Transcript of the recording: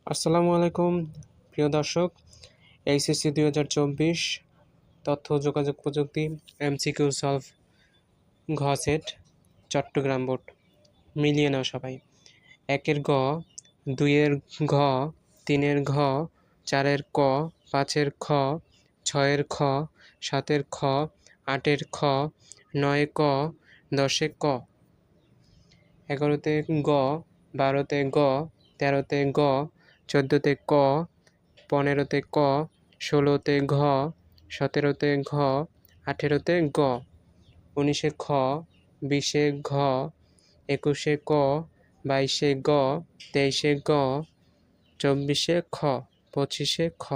আসসালামু আলাইকুম প্রিয় দর্শক। এইচএসসি 2024 তথ্য ও যোগাযোগ প্রযুক্তি এমসিকিউ সলভ ঘ সেট চট্টগ্রাম বোর্ড। মিলিয়ে নাও সবাই। 1-এর গ, 2-এর ঘ, 3-এর ঘ, 4-এর ক, 5-এর খ, 6-এর খ, 7-এর খ, 8-এর খ, 9-এ ক, 10-এ ক, 11-তে গ, 12-তে গ, 13-তে গ, 14-তে ক, 15-তে ক, 16-তে ঘ, 17-তে ঘ, 18-তে গ, 19-এ খ, 20-এ ঘ, 21-এ ক, 22-এ গ, 23-এ গ, 24-এ খ, 25-এ খ।